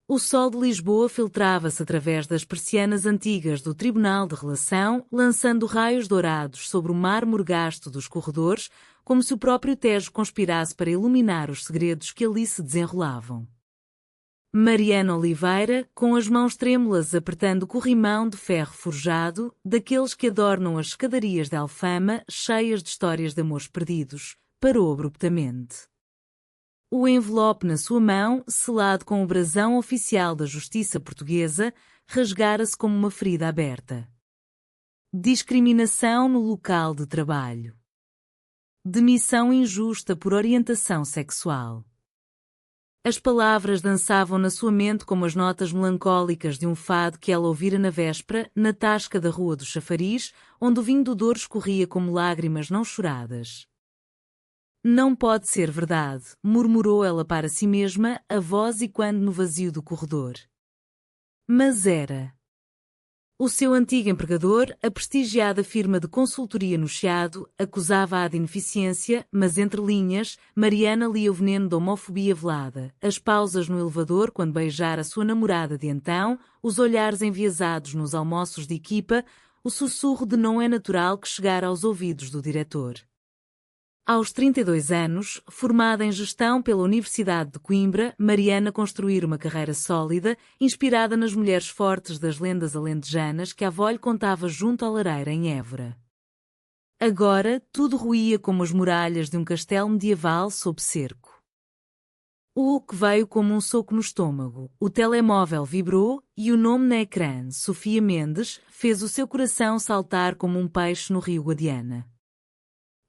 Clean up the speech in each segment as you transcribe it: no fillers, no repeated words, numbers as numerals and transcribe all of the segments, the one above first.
O sol de Lisboa filtrava-se através das persianas antigas do Tribunal de Relação, lançando raios dourados sobre o mármore gasto dos corredores, como se o próprio Tejo conspirasse para iluminar os segredos que ali se desenrolavam. Mariana Oliveira, com as mãos trêmulas apertando o corrimão de ferro forjado, daqueles que adornam as escadarias de Alfama, cheias de histórias de amores perdidos, parou abruptamente. O envelope na sua mão, selado com o brasão oficial da Justiça Portuguesa, rasgara-se como uma ferida aberta. Discriminação no local de trabalho. Demissão injusta por orientação sexual. As palavras dançavam na sua mente como as notas melancólicas de um fado que ela ouvira na véspera, na tasca da Rua do Chafariz, onde o vinho do Douro escorria como lágrimas não choradas. Não pode ser verdade, murmurou ela para si mesma, a voz ecoando no vazio do corredor. Mas era. O seu antigo empregador, a prestigiada firma de consultoria no Chiado, acusava-a de ineficiência, mas entre linhas, Mariana lia o veneno da homofobia velada, as pausas no elevador quando beijara a sua namorada de então, os olhares enviesados nos almoços de equipa, o sussurro de não é natural que chegara aos ouvidos do diretor. Aos 32 anos, formada em gestão pela Universidade de Coimbra, Mariana construíra uma carreira sólida, inspirada nas mulheres fortes das lendas alentejanas que a avó lhe contava junto à lareira em Évora. Agora, tudo ruía como as muralhas de um castelo medieval sob cerco. O que veio como um soco no estômago, o telemóvel vibrou e o nome na ecrã, Sofia Mendes, fez o seu coração saltar como um peixe no rio Guadiana.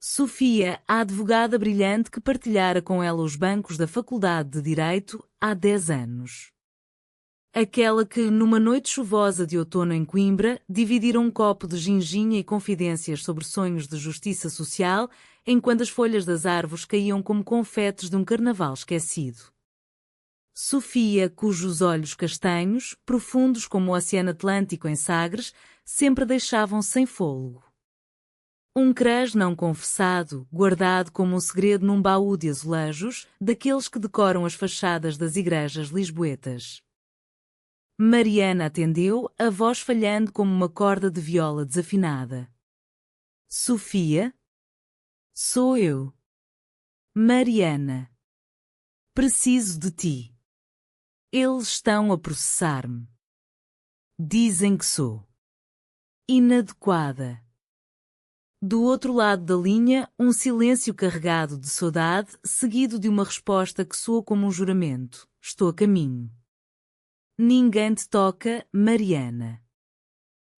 Sofia, a advogada brilhante que partilhara com ela os bancos da Faculdade de Direito há 10 anos. Aquela que, numa noite chuvosa de outono em Coimbra, dividira um copo de ginginha e confidências sobre sonhos de justiça social, enquanto as folhas das árvores caíam como confetes de um carnaval esquecido. Sofia, cujos olhos castanhos, profundos como o Oceano Atlântico em Sagres, sempre deixavam sem fôlego. Um cruz não confessado, guardado como um segredo num baú de azulejos, daqueles que decoram as fachadas das igrejas lisboetas. Mariana atendeu, a voz falhando como uma corda de viola desafinada. Sofia? Sou eu. Mariana. Preciso de ti. Eles estão a processar-me. Dizem que sou inadequada. Do outro lado da linha, um silêncio carregado de saudade, seguido de uma resposta que soou como um juramento. Estou a caminho. Ninguém te toca, Mariana.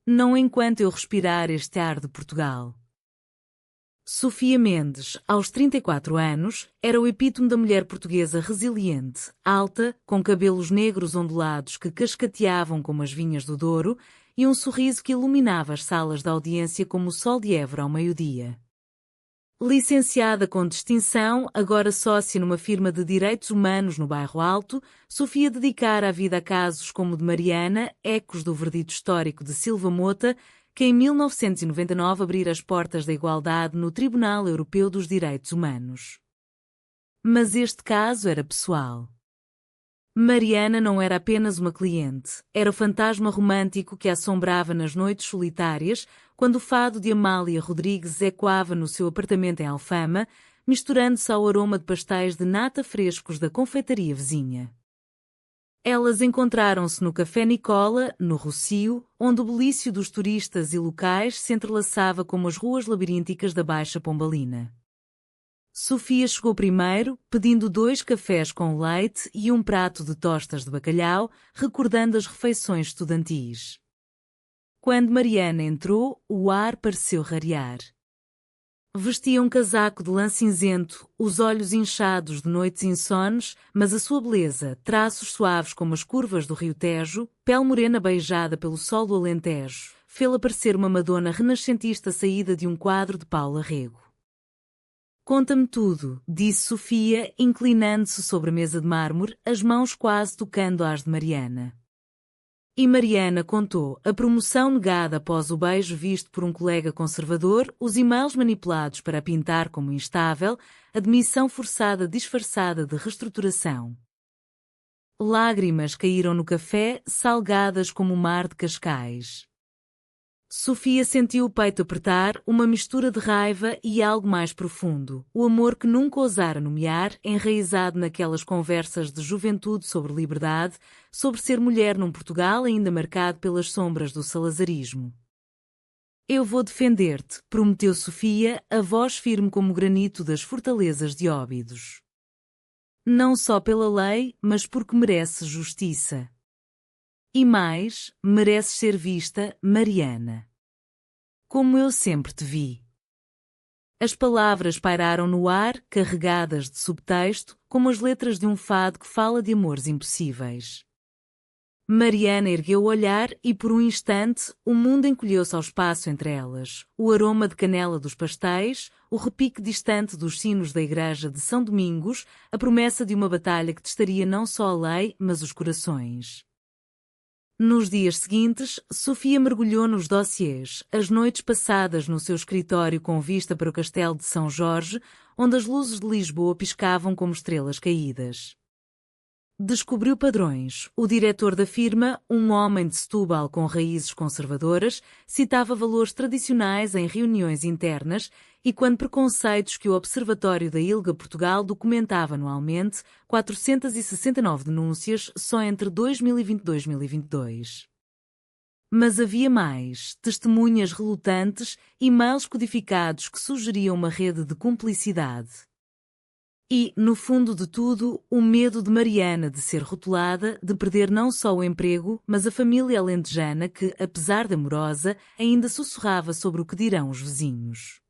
Não enquanto eu respirar este ar de Portugal. Sofia Mendes, aos 34 anos, era o epítome da mulher portuguesa resiliente, alta, com cabelos negros ondulados que cascateavam como as vinhas do Douro, e um sorriso que iluminava as salas de audiência como o sol de Évora ao meio-dia. Licenciada com distinção, agora sócia numa firma de direitos humanos no Bairro Alto, Sofia dedicara a vida a casos como o de Mariana, ecos do verdito histórico de Silva Mota, que em 1999 abrira as portas da igualdade no Tribunal Europeu dos Direitos Humanos. Mas este caso era pessoal. Mariana não era apenas uma cliente, era o fantasma romântico que a assombrava nas noites solitárias, quando o fado de Amália Rodrigues ecoava no seu apartamento em Alfama, misturando-se ao aroma de pastéis de nata frescos da confeitaria vizinha. Elas encontraram-se no Café Nicola, no Rossio, onde o bulício dos turistas e locais se entrelaçava como as ruas labirínticas da Baixa Pombalina. Sofia chegou primeiro, pedindo 2 cafés com leite e um prato de tostas de bacalhau, recordando as refeições estudantis. Quando Mariana entrou, o ar pareceu rarear. Vestia um casaco de lã cinzento, os olhos inchados de noites insones, mas a sua beleza, traços suaves como as curvas do rio Tejo, pele morena beijada pelo sol do Alentejo, fê-la parecer uma Madonna renascentista saída de um quadro de Paula Rego. Conta-me tudo, disse Sofia, inclinando-se sobre a mesa de mármore, as mãos quase tocando às de Mariana. E Mariana contou a promoção negada após o beijo visto por um colega conservador, os e-mails manipulados para a pintar como instável, a demissão forçada disfarçada de reestruturação. Lágrimas caíram no café, salgadas como o mar de Cascais. Sofia sentiu o peito apertar, uma mistura de raiva e algo mais profundo, o amor que nunca ousara nomear, enraizado naquelas conversas de juventude sobre liberdade, sobre ser mulher num Portugal ainda marcado pelas sombras do salazarismo. Eu vou defender-te, prometeu Sofia, a voz firme como o granito das fortalezas de Óbidos. Não só pela lei, mas porque mereces justiça. E mais, mereces ser vista, Mariana. Como eu sempre te vi. As palavras pairaram no ar, carregadas de subtexto, como as letras de um fado que fala de amores impossíveis. Mariana ergueu o olhar e, por um instante, o mundo encolheu-se ao espaço entre elas. O aroma de canela dos pastéis, o repique distante dos sinos da igreja de São Domingos, a promessa de uma batalha que testaria não só a lei, mas os corações. Nos dias seguintes, Sofia mergulhou nos dossiês, as noites passadas no seu escritório com vista para o castelo de São Jorge, onde as luzes de Lisboa piscavam como estrelas caídas. Descobriu padrões. O diretor da firma, um homem de Setúbal com raízes conservadoras, citava valores tradicionais em reuniões internas e quando preconceitos que o Observatório da ILGA Portugal documentava anualmente, 469 denúncias só entre 2020 e 2022. Mas havia mais, testemunhas relutantes, e-mails codificados que sugeriam uma rede de cumplicidade. E, no fundo de tudo, o medo de Mariana de ser rotulada, de perder não só o emprego, mas a família alentejana que, apesar de amorosa, ainda sussurrava sobre o que dirão os vizinhos.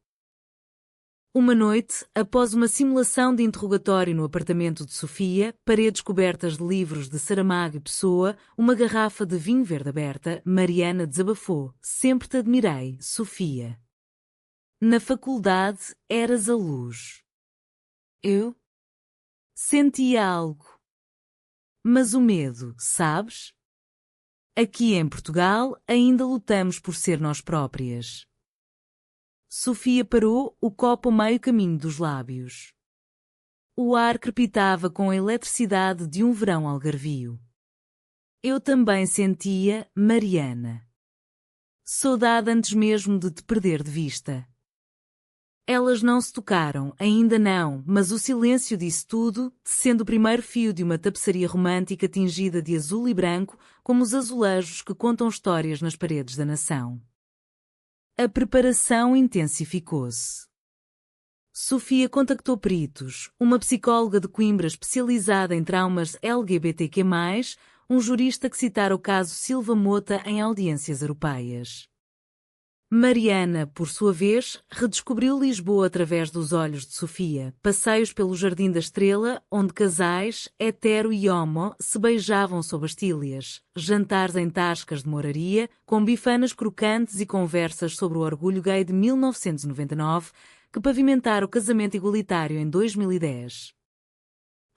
Uma noite, após uma simulação de interrogatório no apartamento de Sofia, paredes cobertas de livros de Saramago e Pessoa, uma garrafa de vinho verde aberta, Mariana desabafou. Sempre te admirei, Sofia. Na faculdade, eras a luz. Eu sentia algo. Mas o medo, sabes? Aqui em Portugal ainda lutamos por ser nós próprias. Sofia parou, o copo a meio caminho dos lábios. O ar crepitava com a eletricidade de um verão algarvio. Eu também sentia, Mariana. Saudade antes mesmo de te perder de vista. Elas não se tocaram, ainda não, mas o silêncio disse tudo, tecendo o primeiro fio de uma tapeçaria romântica tingida de azul e branco, como os azulejos que contam histórias nas paredes da nação. A preparação intensificou-se. Sofia contactou peritos, uma psicóloga de Coimbra especializada em traumas LGBTQ+, um jurista que citara o caso Silva Mota em audiências europeias. Mariana, por sua vez, redescobriu Lisboa através dos olhos de Sofia, passeios pelo Jardim da Estrela, onde casais, hetero e homo, se beijavam sob as tílias, jantares em tascas de moraria, com bifanas crocantes e conversas sobre o orgulho gay de 1999, que pavimentaram o casamento igualitário em 2010.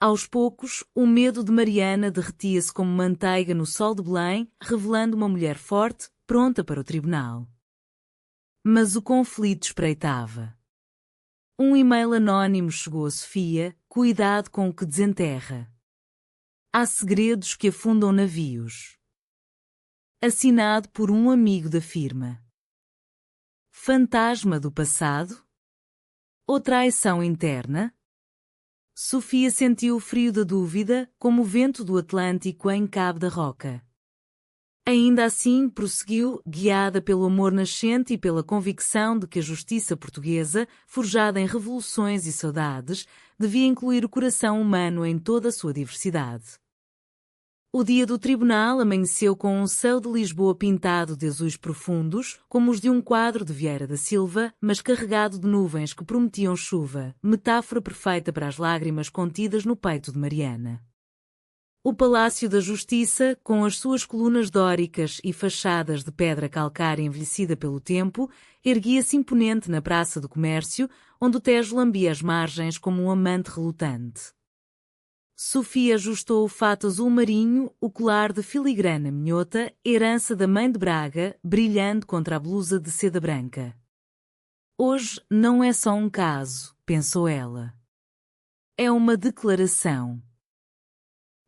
Aos poucos, o medo de Mariana derretia-se como manteiga no sol de Belém, revelando uma mulher forte, pronta para o tribunal. Mas o conflito espreitava. Um e-mail anónimo chegou a Sofia, cuidado com o que desenterra. Há segredos que afundam navios. Assinado por um amigo da firma. Fantasma do passado? Ou traição interna? Sofia sentiu o frio da dúvida, como o vento do Atlântico em Cabo da Roca. Ainda assim, prosseguiu, guiada pelo amor nascente e pela convicção de que a justiça portuguesa, forjada em revoluções e saudades, devia incluir o coração humano em toda a sua diversidade. O dia do tribunal amanheceu com um céu de Lisboa pintado de azuis profundos, como os de um quadro de Vieira da Silva, mas carregado de nuvens que prometiam chuva, metáfora perfeita para as lágrimas contidas no peito de Mariana. O Palácio da Justiça, com as suas colunas dóricas e fachadas de pedra calcária envelhecida pelo tempo, erguia-se imponente na Praça do Comércio, onde o Tejo lambia as margens como um amante relutante. Sofia ajustou o fato azul marinho, o colar de filigrana minhota, herança da mãe de Braga, brilhando contra a blusa de seda branca. Hoje não é só um caso, pensou ela. É uma declaração.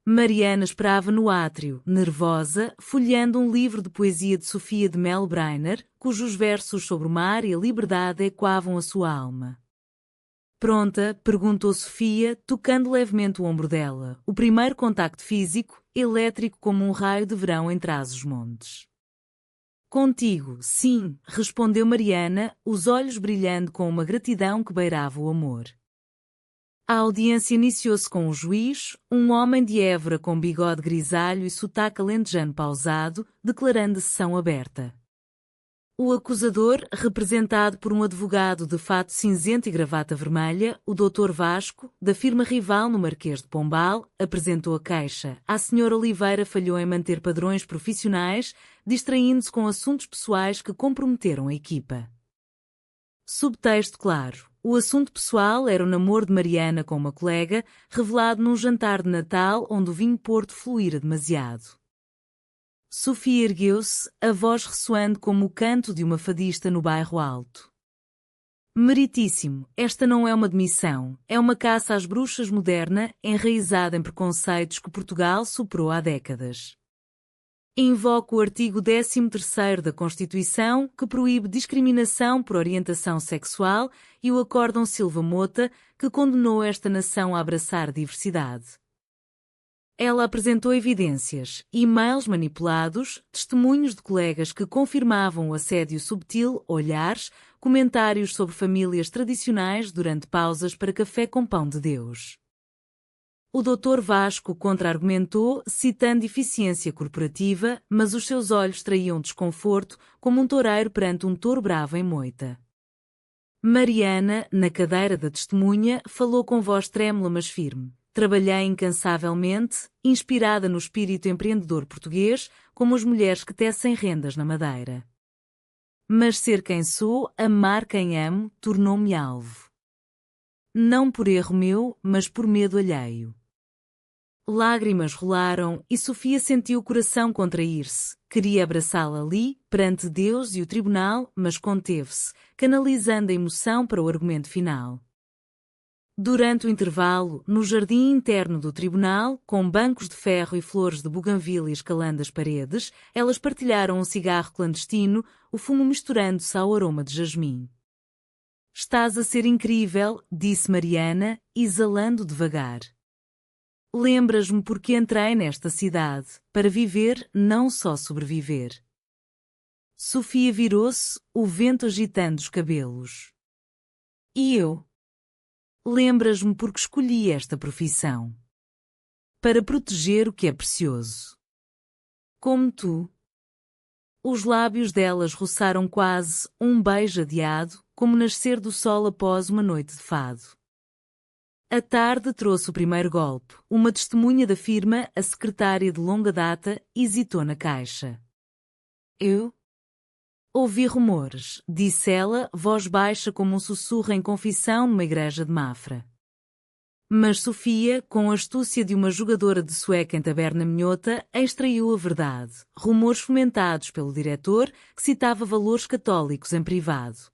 Mariana esperava no átrio, nervosa, folheando um livro de poesia de Sofia de Melbrenner, cujos versos sobre o mar e a liberdade ecoavam a sua alma. Pronta? Perguntou Sofia, tocando levemente o ombro dela. O primeiro contacto físico, elétrico como um raio de verão em Trás-os-Montes. Contigo, sim, respondeu Mariana, os olhos brilhando com uma gratidão que beirava o amor. A audiência iniciou-se com o juiz, um homem de Évora com bigode grisalho e sotaque alentejano pausado, declarando sessão aberta. O acusador, representado por um advogado de fato cinzento e gravata vermelha, o Dr. Vasco, da firma rival no Marquês de Pombal, apresentou a queixa. A Sra. Oliveira falhou em manter padrões profissionais, distraindo-se com assuntos pessoais que comprometeram a equipa. Subtexto claro. O assunto pessoal era o namoro de Mariana com uma colega, revelado num jantar de Natal onde o vinho Porto fluíra demasiado. Sofia ergueu-se, a voz ressoando como o canto de uma fadista no bairro alto. Meritíssimo, esta não é uma demissão, é uma caça às bruxas moderna, enraizada em preconceitos que Portugal superou há décadas. Invoco o artigo 13º da Constituição, que proíbe discriminação por orientação sexual, e o Acórdão Silva Mota, que condenou esta nação a abraçar a diversidade. Ela apresentou evidências, e-mails manipulados, testemunhos de colegas que confirmavam o assédio subtil, olhares, comentários sobre famílias tradicionais durante pausas para café com pão de Deus. O Dr. Vasco contra-argumentou, citando eficiência corporativa, mas os seus olhos traíam desconforto, como um toureiro perante um touro bravo em moita. Mariana, na cadeira da testemunha, falou com voz trêmula mas firme. Trabalhei incansavelmente, inspirada no espírito empreendedor português, como as mulheres que tecem rendas na Madeira. Mas ser quem sou, amar quem amo, tornou-me alvo. Não por erro meu, mas por medo alheio. Lágrimas rolaram e Sofia sentiu o coração contrair-se. Queria abraçá-la ali, perante Deus e o tribunal, mas conteve-se, canalizando a emoção para o argumento final. Durante o intervalo, no jardim interno do tribunal, com bancos de ferro e flores de buganvília escalando as paredes, elas partilharam um cigarro clandestino, o fumo misturando-se ao aroma de jasmim. Estás a ser incrível, disse Mariana, exalando devagar. Lembras-me porque entrei nesta cidade, para viver, não só sobreviver. Sofia virou-se, o vento agitando os cabelos. E eu? Lembras-me porque escolhi esta profissão. Para proteger o que é precioso. Como tu. Os lábios delas roçaram quase, um beijo adiado, como nascer do sol após uma noite de fado. A tarde trouxe o primeiro golpe. Uma testemunha da firma, a secretária de longa data, hesitou na caixa. Eu? Ouvi rumores, disse ela, voz baixa como um sussurro em confissão numa igreja de Mafra. Mas Sofia, com a astúcia de uma jogadora de sueca em taberna minhota, extraiu a verdade. Rumores fomentados pelo diretor, que citava valores católicos em privado.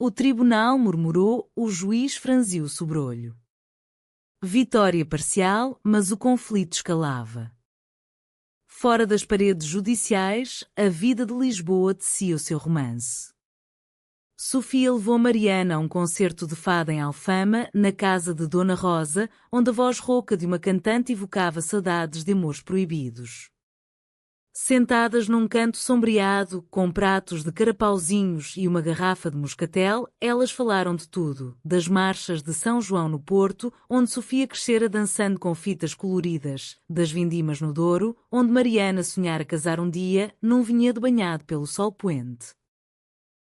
O tribunal murmurou, o juiz franziu o sobrolho. Vitória parcial, mas o conflito escalava. Fora das paredes judiciais, a vida de Lisboa tecia o seu romance. Sofia levou Mariana a um concerto de fado em Alfama, na casa de Dona Rosa, onde a voz rouca de uma cantante evocava saudades de amores proibidos. Sentadas num canto sombreado, com pratos de carapauzinhos e uma garrafa de moscatel, elas falaram de tudo, das marchas de São João no Porto, onde Sofia crescera dançando com fitas coloridas, das vindimas no Douro, onde Mariana sonhara casar um dia, num vinhedo banhado pelo sol poente.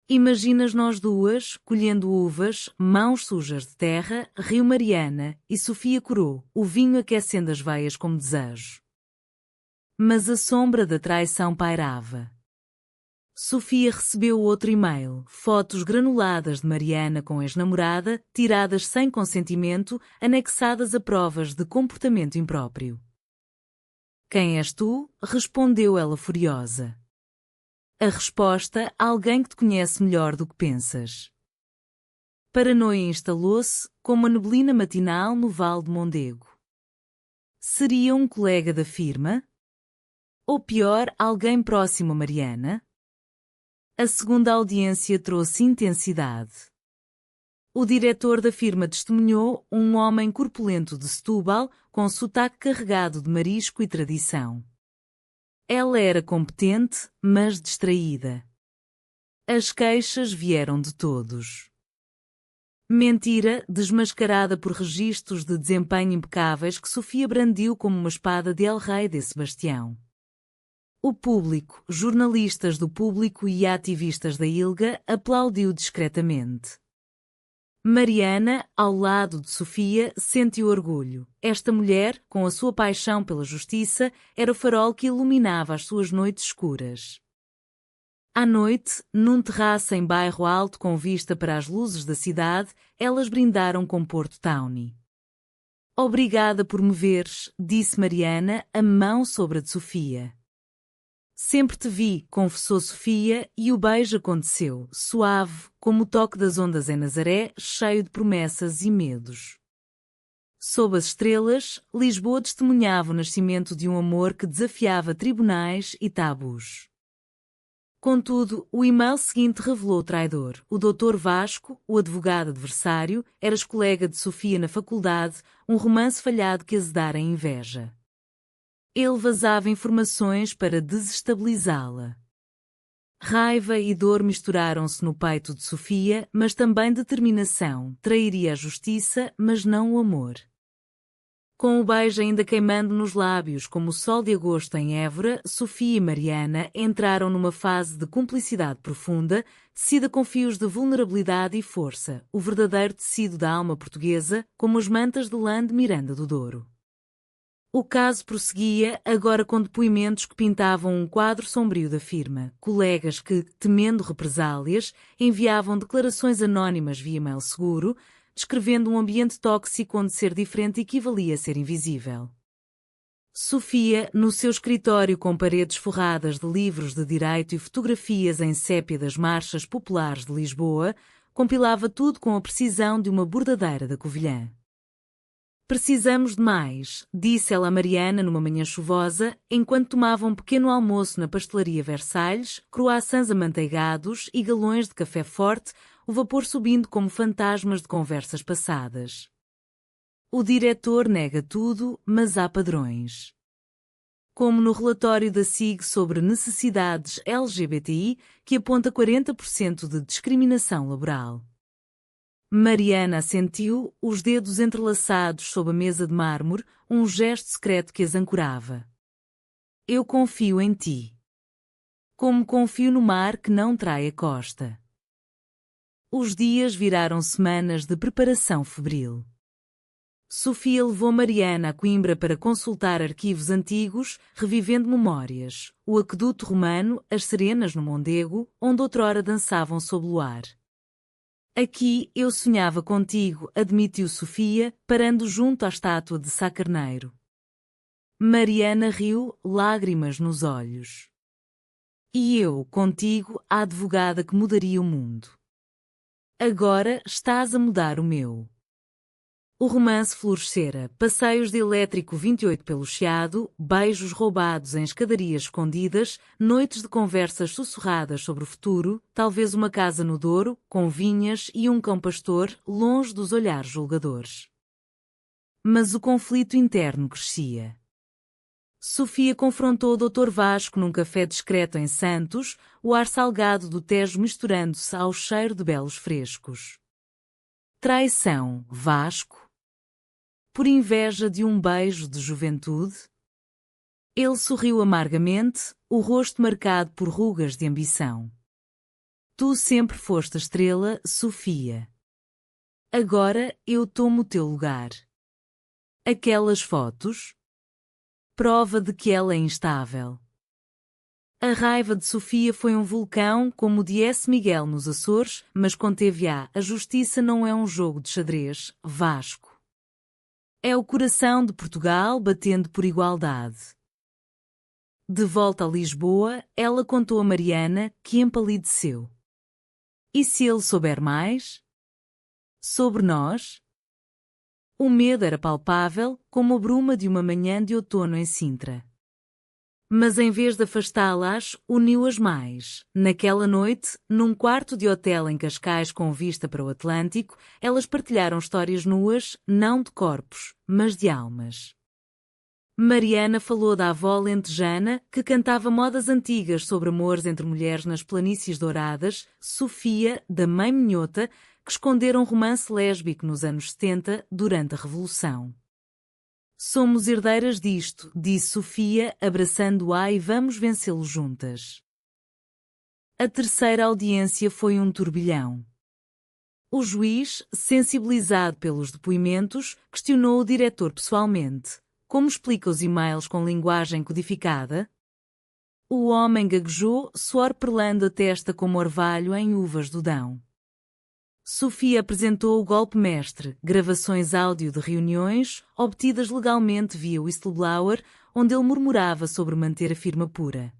Imaginas nós duas, colhendo uvas, mãos sujas de terra, riu Mariana, e Sofia corou, o vinho aquecendo as veias como desejo. Mas a sombra da traição pairava. Sofia recebeu outro e-mail, fotos granuladas de Mariana com ex-namorada, tiradas sem consentimento, anexadas a provas de comportamento impróprio. Quem és tu? Respondeu ela furiosa. A resposta, alguém que te conhece melhor do que pensas. Paranoia instalou-se, como a neblina matinal no Vale de Mondego. Seria um colega da firma? Ou pior, alguém próximo a Mariana? A segunda audiência trouxe intensidade. O diretor da firma testemunhou um homem corpulento de Setúbal, com sotaque carregado de marisco e tradição. Ela era competente, mas distraída. As queixas vieram de todos. Mentira, desmascarada por registros de desempenho impecáveis que Sofia brandiu como uma espada de El Rei de Sebastião. O público, jornalistas do Público e ativistas da ILGA aplaudiu discretamente. Mariana, ao lado de Sofia, sentiu orgulho. Esta mulher, com a sua paixão pela justiça, era o farol que iluminava as suas noites escuras. À noite, num terraço em bairro alto com vista para as luzes da cidade, elas brindaram com Porto Tawny. Obrigada por me veres, disse Mariana, a mão sobre a de Sofia. Sempre te vi, confessou Sofia, e o beijo aconteceu, suave, como o toque das ondas em Nazaré, cheio de promessas e medos. Sob as estrelas, Lisboa testemunhava o nascimento de um amor que desafiava tribunais e tabus. Contudo, o e-mail seguinte revelou o traidor. O Dr. Vasco, o advogado adversário, era colega de Sofia na faculdade, um romance falhado que azedara em inveja. Ele vazava informações para desestabilizá-la. Raiva e dor misturaram-se no peito de Sofia, mas também determinação. Trairia a justiça, mas não o amor. Com o beijo ainda queimando nos lábios como o sol de agosto em Évora, Sofia e Mariana entraram numa fase de cumplicidade profunda, tecida com fios de vulnerabilidade e força, o verdadeiro tecido da alma portuguesa, como as mantas de lã de Miranda do Douro. O caso prosseguia, agora com depoimentos que pintavam um quadro sombrio da firma. Colegas que, temendo represálias, enviavam declarações anónimas via mail seguro, descrevendo um ambiente tóxico onde ser diferente equivalia a ser invisível. Sofia, no seu escritório com paredes forradas de livros de direito e fotografias em sépia das marchas populares de Lisboa, compilava tudo com a precisão de uma bordadeira da Covilhã. Precisamos de mais, disse ela a Mariana numa manhã chuvosa, enquanto tomava um pequeno almoço na pastelaria Versalhes, croissants amanteigados e galões de café forte, o vapor subindo como fantasmas de conversas passadas. O diretor nega tudo, mas há padrões. Como no relatório da SIG sobre necessidades LGBTI, que aponta 40% de discriminação laboral. Mariana assentiu, os dedos entrelaçados sob a mesa de mármore, um gesto secreto que as ancorava. Eu confio em ti. Como confio no mar que não trai a costa. Os dias viraram semanas de preparação febril. Sofia levou Mariana a Coimbra para consultar arquivos antigos, revivendo memórias, o aqueduto romano, as serenas no Mondego, onde outrora dançavam sob o luar. Aqui eu sonhava contigo, admitiu Sofia, parando junto à estátua de Sá Carneiro. Mariana riu, lágrimas nos olhos. E eu, contigo, a advogada que mudaria o mundo. Agora estás a mudar o meu. O romance florescera, passeios de elétrico 28 pelo Chiado, beijos roubados em escadarias escondidas, noites de conversas sussurradas sobre o futuro, talvez uma casa no Douro, com vinhas e um cão-pastor, longe dos olhares julgadores. Mas o conflito interno crescia. Sofia confrontou o Dr. Vasco num café discreto em Santos, o ar salgado do Tejo misturando-se ao cheiro de belos frescos. Traição, Vasco? Por inveja de um beijo de juventude? Ele sorriu amargamente, o rosto marcado por rugas de ambição. Tu sempre foste a estrela, Sofia. Agora eu tomo o teu lugar. Aquelas fotos? Prova de que ela é instável. A raiva de Sofia foi um vulcão como o de S. Miguel nos Açores, mas conteve-a. A justiça não é um jogo de xadrez, Vasco. É o coração de Portugal batendo por igualdade. De volta a Lisboa, ela contou a Mariana, que empalideceu. E se ele souber mais? Sobre nós? O medo era palpável, como a bruma de uma manhã de outono em Sintra. Mas em vez de afastá-las, uniu-as mais. Naquela noite, num quarto de hotel em Cascais com vista para o Atlântico, elas partilharam histórias nuas, não de corpos, mas de almas. Mariana falou da avó lentejana, que cantava modas antigas sobre amores entre mulheres nas planícies douradas, Sofia, da mãe minhota, que esconderam romance lésbico nos anos 70, durante a Revolução. Somos herdeiras disto, disse Sofia, abraçando-a, e vamos vencê-lo juntas. A terceira audiência foi um turbilhão. O juiz, sensibilizado pelos depoimentos, questionou o diretor pessoalmente. Como explica os e-mails com linguagem codificada? O homem gaguejou, suor perlando a testa como orvalho em uvas do Dão. Sofia apresentou o golpe mestre, gravações áudio de reuniões, obtidas legalmente via whistleblower, onde ele murmurava sobre manter a firma pura.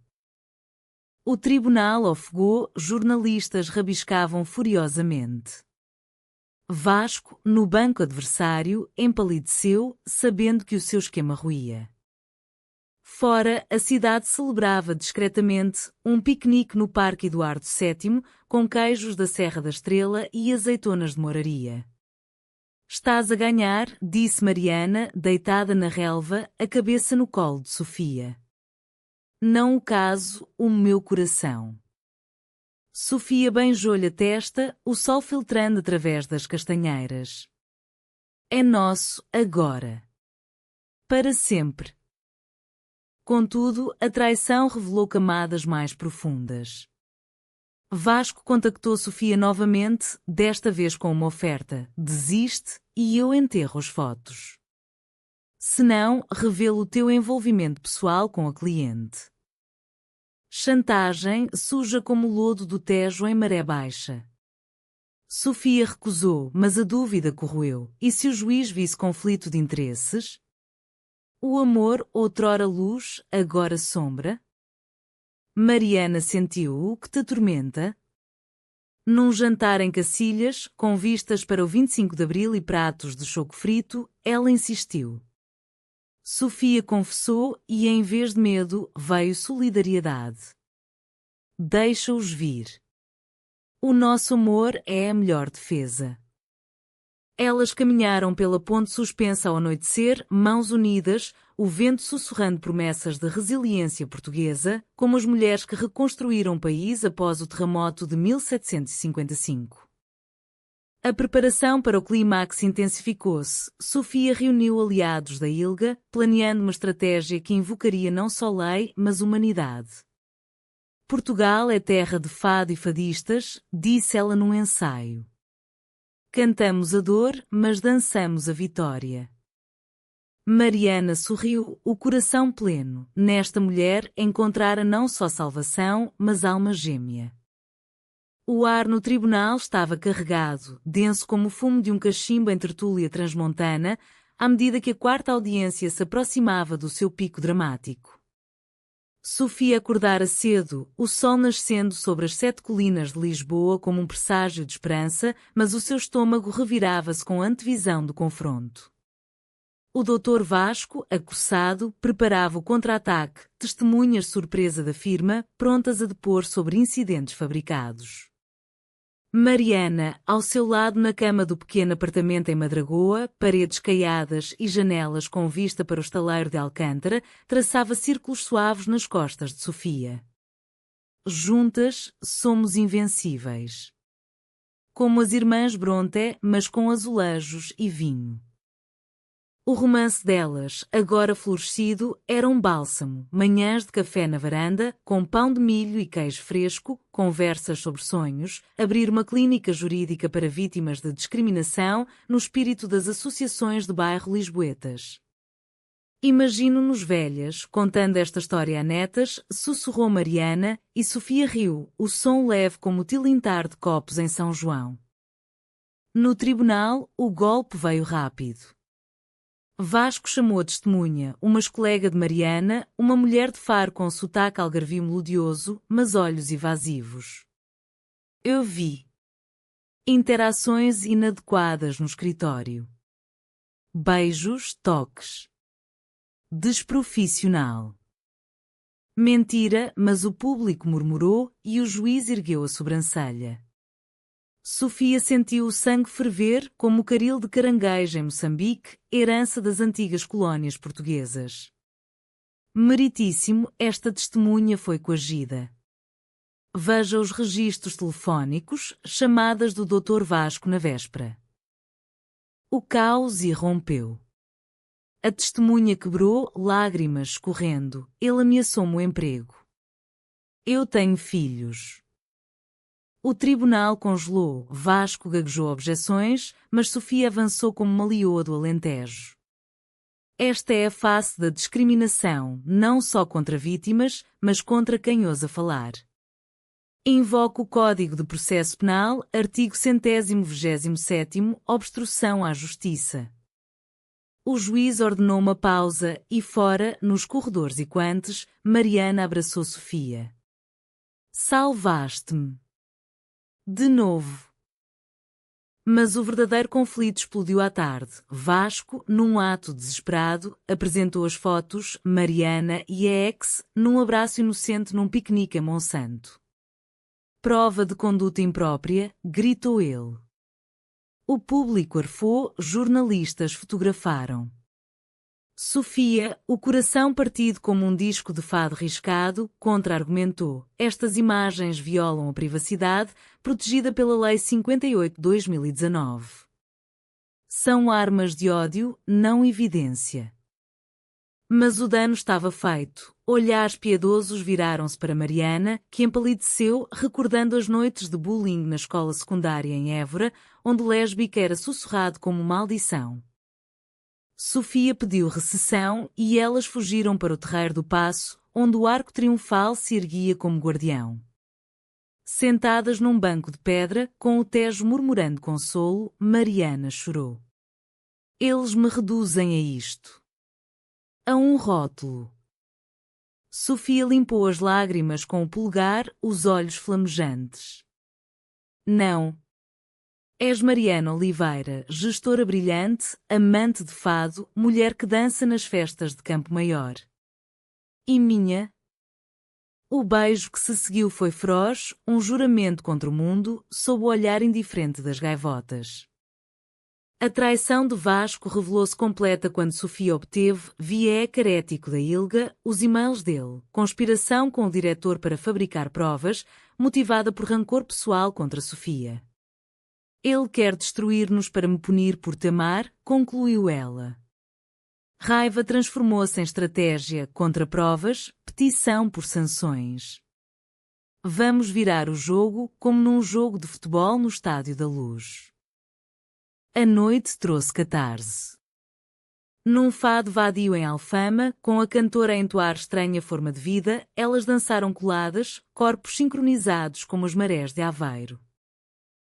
O tribunal ofegou, jornalistas rabiscavam furiosamente. Vasco, no banco adversário, empalideceu, sabendo que o seu esquema ruía. Fora, a cidade celebrava discretamente um piquenique no Parque Eduardo VII, com queijos da Serra da Estrela e azeitonas de moraria. Estás a ganhar, disse Mariana, deitada na relva, a cabeça no colo de Sofia. Não o caso, o meu coração. Sofia beijou-lhe a testa, o sol filtrando através das castanheiras. É nosso, agora. Para sempre. Contudo, a traição revelou camadas mais profundas. Vasco contactou Sofia novamente, desta vez com uma oferta: desiste e eu enterro as fotos. Se não, revela o teu envolvimento pessoal com a cliente. Chantagem, suja como o lodo do Tejo em maré baixa. Sofia recusou, mas a dúvida corroeu. E se o juiz visse conflito de interesses? O amor, outrora luz, agora sombra? Mariana sentiu o que te atormenta? Num jantar em Cacilhas, com vistas para o 25 de Abril e pratos de choco frito, ela insistiu. Sofia confessou e, em vez de medo, veio solidariedade. Deixa-os vir. O nosso amor é a melhor defesa. Elas caminharam pela ponte suspensa ao anoitecer, mãos unidas, o vento sussurrando promessas de resiliência portuguesa, como as mulheres que reconstruíram o país após o terremoto de 1755. A preparação para o clímax intensificou-se. Sofia reuniu aliados da ILGA, planeando uma estratégia que invocaria não só lei, mas humanidade. Portugal é terra de fado e fadistas, disse ela num ensaio. Cantamos a dor, mas dançamos a vitória. Mariana sorriu, o coração pleno. Nesta mulher encontrara não só salvação, mas alma gêmea. O ar no tribunal estava carregado, denso como o fumo de um cachimbo em tertúlia transmontana, à medida que a quarta audiência se aproximava do seu pico dramático. Sofia acordara cedo, o sol nascendo sobre as 7 colinas de Lisboa como um presságio de esperança, mas o seu estômago revirava-se com a antevisão do confronto. O doutor Vasco, acossado, preparava o contra-ataque, testemunhas de surpresa da firma, prontas a depor sobre incidentes fabricados. Mariana, ao seu lado na cama do pequeno apartamento em Madragoa, paredes caiadas e janelas com vista para o estaleiro de Alcântara, traçava círculos suaves nas costas de Sofia. Juntas, somos invencíveis. Como as irmãs Brontë, mas com azulejos e vinho. O romance delas, agora florescido, era um bálsamo, manhãs de café na varanda, com pão de milho e queijo fresco, conversas sobre sonhos, abrir uma clínica jurídica para vítimas de discriminação no espírito das associações de bairro lisboetas. Imagino-nos velhas, contando esta história a netas, sussurrou Mariana, e Sofia riu, o som leve como o tilintar de copos em São João. No tribunal, o golpe veio rápido. Vasco chamou a testemunha, uma ex-colega de Mariana, uma mulher de Faro com sotaque algarvio melodioso, mas olhos evasivos. Eu vi. Interações inadequadas no escritório. Beijos, toques. Desprofissional. Mentira, mas o público murmurou e o juiz ergueu a sobrancelha. Sofia sentiu o sangue ferver como o caril de caranguejo em Moçambique, herança das antigas colónias portuguesas. Meritíssimo, esta testemunha foi coagida. Veja os registros telefónicos, chamadas do Dr. Vasco na véspera. O caos irrompeu. A testemunha quebrou, lágrimas escorrendo. Ele ameaçou-me o emprego. Eu tenho filhos. O tribunal congelou. Vasco gaguejou objeções, mas Sofia avançou como uma leoa do Alentejo. Esta é a face da discriminação, não só contra vítimas, mas contra quem ousa falar. Invoco o Código de Processo Penal, artigo 127º, obstrução à justiça. O juiz ordenou uma pausa e fora, nos corredores equantes, Mariana abraçou Sofia. Salvaste-me. De novo. Mas o verdadeiro conflito explodiu à tarde. Vasco, num ato desesperado, apresentou as fotos, Mariana e a ex, num abraço inocente num piquenique em Monsanto. Prova de conduta imprópria, gritou ele. O público arfou, jornalistas fotografaram. Sofia, o coração partido como um disco de fado riscado, contra-argumentou. Estas imagens violam a privacidade, protegida pela Lei 58/2019. São armas de ódio, não evidência. Mas o dano estava feito. Olhares piedosos viraram-se para Mariana, que empalideceu, recordando as noites de bullying na escola secundária em Évora, onde lésbica era sussurrado como maldição. Sofia pediu recessão e elas fugiram para o terreiro do Paço, onde o arco triunfal se erguia como guardião. Sentadas num banco de pedra, com o Tejo murmurando consolo, Mariana chorou. Eles me reduzem a isto. A um rótulo. Sofia limpou as lágrimas com o polegar, os olhos flamejantes. Não. És Mariana Oliveira, gestora brilhante, amante de fado, mulher que dança nas festas de Campo Maior. E minha? O beijo que se seguiu foi feroz, um juramento contra o mundo, sob o olhar indiferente das gaivotas. A traição de Vasco revelou-se completa quando Sofia obteve, via carético da Ilga, os e-mails dele, conspiração com o diretor para fabricar provas, motivada por rancor pessoal contra Sofia. Ele quer destruir-nos para me punir por te amar, concluiu ela. Raiva transformou-se em estratégia contra provas, petição por sanções. Vamos virar o jogo como num jogo de futebol no Estádio da Luz. A noite trouxe catarse. Num fado vadio em Alfama, com a cantora a entoar estranha forma de vida, elas dançaram coladas, corpos sincronizados como as marés de Aveiro.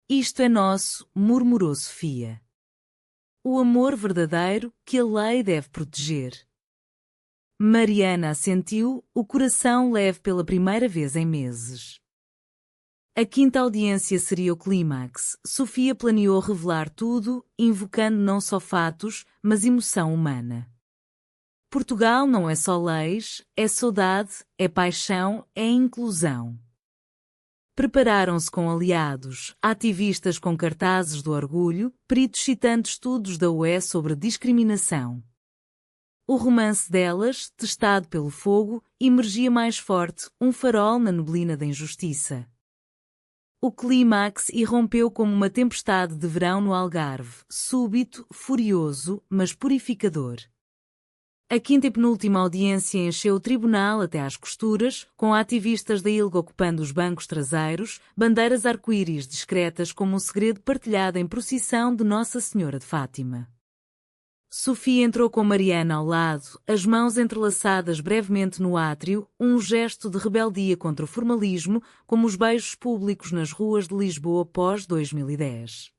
Isto é nosso, murmurou Sofia. O amor verdadeiro que a lei deve proteger. Mariana assentiu, o coração leve pela primeira vez em meses. A quinta audiência seria o clímax. Sofia planeou revelar tudo, invocando não só fatos, mas emoção humana. Portugal não é só leis, é saudade, é paixão, é inclusão. Prepararam-se com aliados, ativistas com cartazes do orgulho, peritos citando estudos da UE sobre discriminação. O romance delas, testado pelo fogo, emergia mais forte, um farol na neblina da injustiça. O clímax irrompeu como uma tempestade de verão no Algarve, súbito, furioso, mas purificador. A quinta e penúltima audiência encheu o tribunal até às costuras, com ativistas da ILGA ocupando os bancos traseiros, bandeiras arco-íris discretas como um segredo partilhado em procissão de Nossa Senhora de Fátima. Sofia entrou com Mariana ao lado, as mãos entrelaçadas brevemente no átrio, um gesto de rebeldia contra o formalismo, como os beijos públicos nas ruas de Lisboa pós-2010.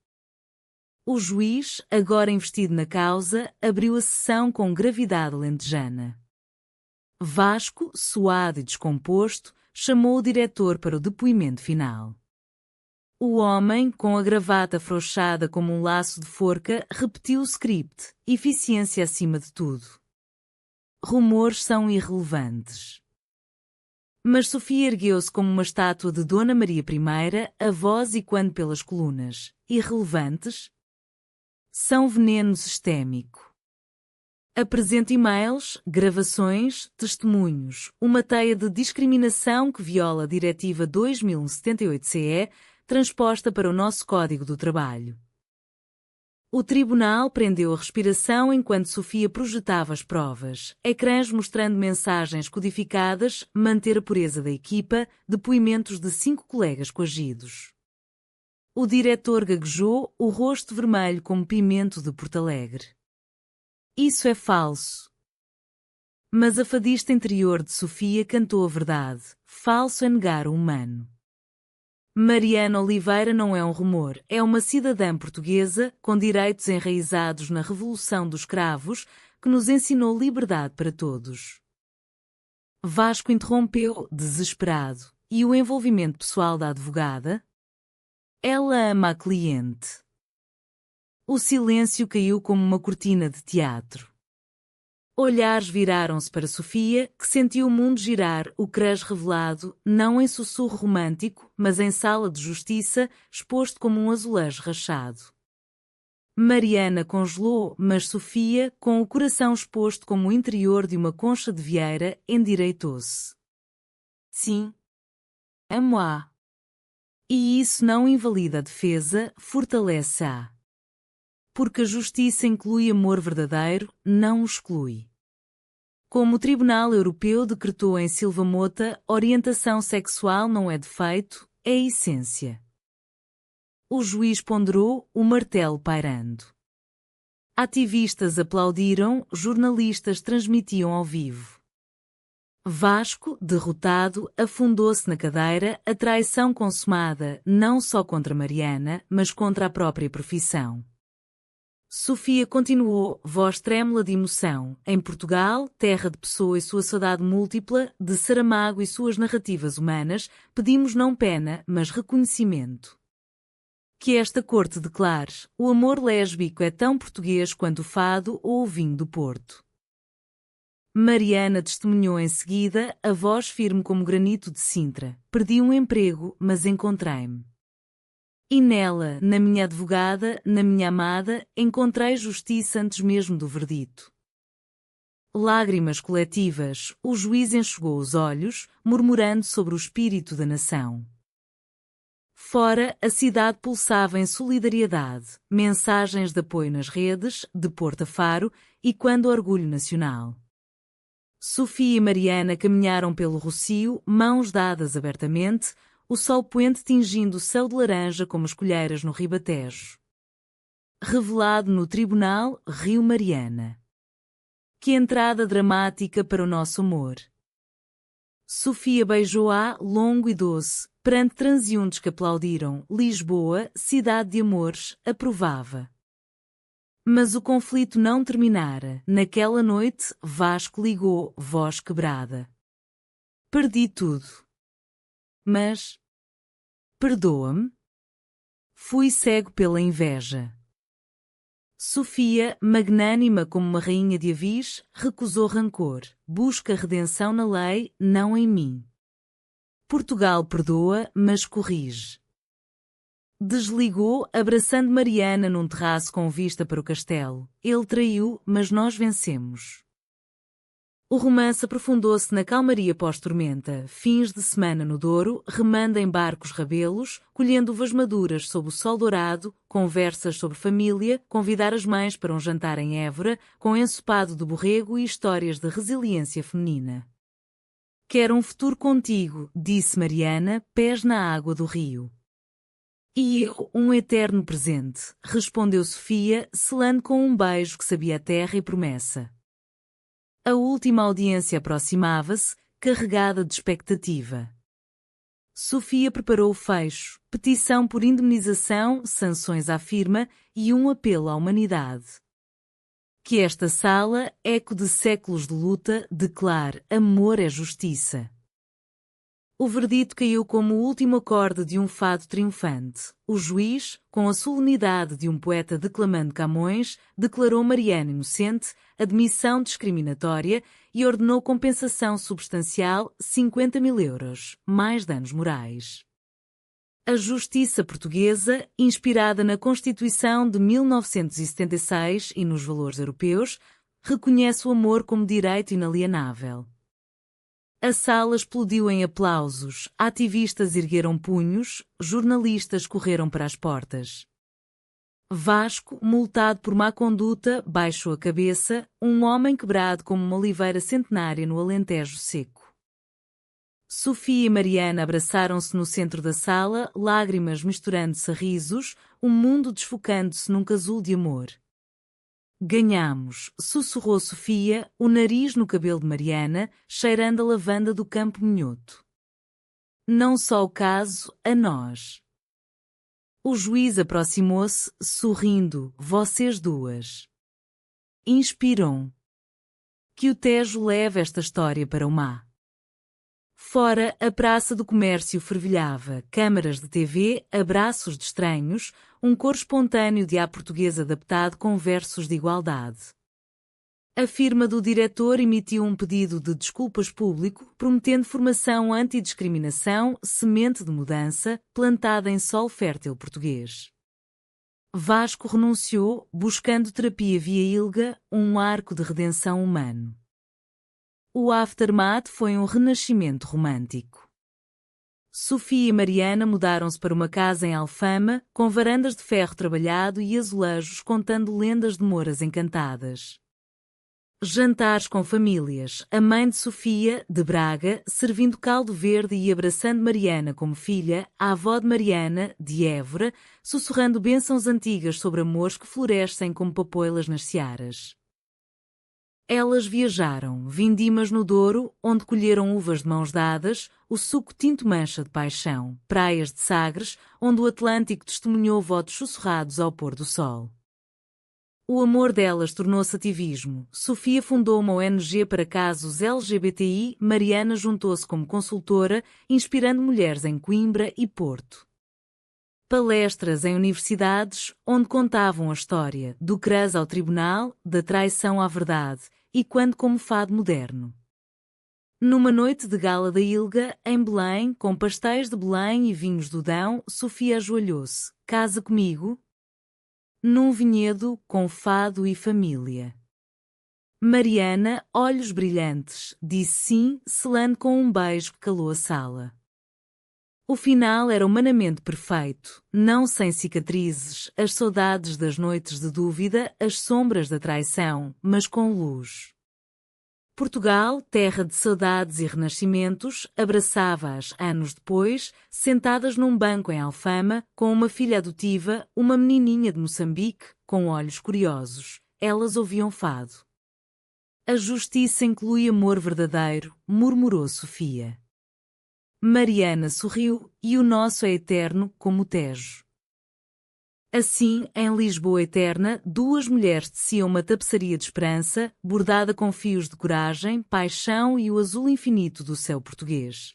O juiz, agora investido na causa, abriu a sessão com gravidade alentejana. Vasco, suado e descomposto, chamou o diretor para o depoimento final. O homem, com a gravata afrouxada como um laço de forca, repetiu o script: eficiência acima de tudo. Rumores são irrelevantes. Mas Sofia ergueu-se como uma estátua de Dona Maria I, a voz ecoando pelas colunas. Irrelevantes? São veneno sistémico. Apresento e-mails, gravações, testemunhos, uma teia de discriminação que viola a Diretiva 2078-CE, transposta para o nosso Código do Trabalho. O tribunal prendeu a respiração enquanto Sofia projetava as provas, ecrãs mostrando mensagens codificadas, manter a pureza da equipa, depoimentos de 5 colegas coagidos. O diretor gaguejou, o rosto vermelho como pimento de Porto Alegre. Isso é falso. Mas a fadista interior de Sofia cantou a verdade. Falso é negar o humano. Mariana Oliveira não é um rumor, é uma cidadã portuguesa, com direitos enraizados na Revolução dos Cravos, que nos ensinou liberdade para todos. Vasco interrompeu, desesperado. E o envolvimento pessoal da advogada? Ela ama a cliente. O silêncio caiu como uma cortina de teatro. Olhares viraram-se para Sofia, que sentiu o mundo girar, o crush revelado, não em sussurro romântico, mas em sala de justiça, exposto como um azulejo rachado. Mariana congelou, mas Sofia, com o coração exposto como o interior de uma concha de vieira, endireitou-se. Sim. Amo-a. E isso não invalida a defesa, fortalece-a. Porque a justiça inclui amor verdadeiro, não o exclui. Como o Tribunal Europeu decretou em Silva Mota, orientação sexual não é defeito, é essência. O juiz ponderou, o martelo pairando. Ativistas aplaudiram, jornalistas transmitiam ao vivo. Vasco, derrotado, afundou-se na cadeira, a traição consumada não só contra Mariana, mas contra a própria profissão. Sofia continuou, voz trêmula de emoção. Em Portugal, terra de Pessoa e sua saudade múltipla, de Saramago e suas narrativas humanas, pedimos não pena, mas reconhecimento. Que esta corte declare, o amor lésbico é tão português quanto o fado ou o vinho do Porto. Mariana testemunhou em seguida, a voz firme como granito de Sintra. Perdi um emprego, mas encontrei-me. E nela, na minha advogada, na minha amada, encontrei justiça antes mesmo do verdito. Lágrimas coletivas, o juiz enxugou os olhos, murmurando sobre o espírito da nação. Fora, a cidade pulsava em solidariedade, mensagens de apoio nas redes, de Porto a Faro, e quando orgulho nacional. Sofia e Mariana caminharam pelo Rocio, mãos dadas abertamente, o sol poente tingindo o céu de laranja como as colheiras no Ribatejo. Revelado no tribunal, riu Mariana. Que entrada dramática para o nosso amor. Sofia beijou-a, longo e doce, perante transeuntes que aplaudiram. Lisboa, cidade de amores, aprovava. Mas o conflito não terminara. Naquela noite, Vasco ligou, voz quebrada. Perdi tudo. Mas... perdoa-me? Fui cego pela inveja. Sofia, magnânima como uma rainha de Avis, recusou rancor. Busca redenção na lei, não em mim. Portugal perdoa, mas corrige. Desligou, abraçando Mariana num terraço com vista para o castelo. Ele traiu, mas nós vencemos. O romance aprofundou-se na calmaria pós-tormenta, fins de semana no Douro, remando em barcos rabelos, colhendo uvas maduras sob o sol dourado, conversas sobre família, convidar as mães para um jantar em Évora, com ensopado de borrego e histórias de resiliência feminina. Quero um futuro contigo, disse Mariana, pés na água do rio. E eu, um eterno presente, respondeu Sofia, selando com um beijo que sabia a terra e promessa. A última audiência aproximava-se, carregada de expectativa. Sofia preparou o fecho, petição por indemnização, sanções à firma e um apelo à humanidade. Que esta sala, eco de séculos de luta, declare: amor é justiça. O verdito caiu como o último acorde de um fado triunfante. O juiz, com a solenidade de um poeta declamando Camões, declarou Mariana inocente, admissão discriminatória e ordenou compensação substancial 50.000 euros, mais danos morais. A justiça portuguesa, inspirada na Constituição de 1976 e nos valores europeus, reconhece o amor como direito inalienável. A sala explodiu em aplausos, ativistas ergueram punhos, jornalistas correram para as portas. Vasco, multado por má conduta, baixou a cabeça, um homem quebrado como uma oliveira centenária no Alentejo seco. Sofia e Mariana abraçaram-se no centro da sala, lágrimas misturando-se a risos, o mundo desfocando-se num casulo de amor. Ganhamos, sussurrou Sofia, o nariz no cabelo de Mariana, cheirando a lavanda do campo minhoto. Não só o caso, a nós. O juiz aproximou-se, sorrindo, vocês duas. Inspiram. Que o Tejo leve esta história para o mar. Fora, a praça do comércio fervilhava, câmaras de TV, abraços de estranhos, um coro espontâneo de à português adaptado com versos de igualdade. A firma do diretor emitiu um pedido de desculpas público, prometendo formação antidiscriminação, semente de mudança, plantada em solo fértil português. Vasco renunciou, buscando terapia via ILGA, um arco de redenção humano. O aftermath foi um renascimento romântico. Sofia e Mariana mudaram-se para uma casa em Alfama, com varandas de ferro trabalhado e azulejos contando lendas de moras encantadas. Jantares com famílias, a mãe de Sofia, de Braga, servindo caldo verde e abraçando Mariana como filha, a avó de Mariana, de Évora, sussurrando bênçãos antigas sobre amores que florescem como papoilas nas searas. Elas viajaram, vindimas no Douro, onde colheram uvas de mãos dadas, o suco tinto mancha de paixão, praias de Sagres, onde o Atlântico testemunhou votos sussurrados ao pôr do sol. O amor delas tornou-se ativismo. Sofia fundou uma ONG para casos LGBTI, Mariana juntou-se como consultora, inspirando mulheres em Coimbra e Porto. Palestras em universidades, onde contavam a história, do cruz ao tribunal, da traição à verdade, e quando como fado moderno. Numa noite de gala da ILGA, em Belém, com pastéis de Belém e vinhos do Dão, Sofia ajoelhou-se. Casa comigo? Num vinhedo, com fado e família. Mariana, olhos brilhantes, disse sim, selando com um beijo que calou a sala. O final era humanamente perfeito, não sem cicatrizes, as saudades das noites de dúvida, as sombras da traição, mas com luz. Portugal, terra de saudades e renascimentos, abraçava-as anos depois, sentadas num banco em Alfama, com uma filha adotiva, uma menininha de Moçambique, com olhos curiosos. Elas ouviam fado. A justiça inclui amor verdadeiro, murmurou Sofia. Mariana sorriu, e o nosso é eterno, como o Tejo. Assim, em Lisboa eterna, duas mulheres teciam uma tapeçaria de esperança, bordada com fios de coragem, paixão e o azul infinito do céu português.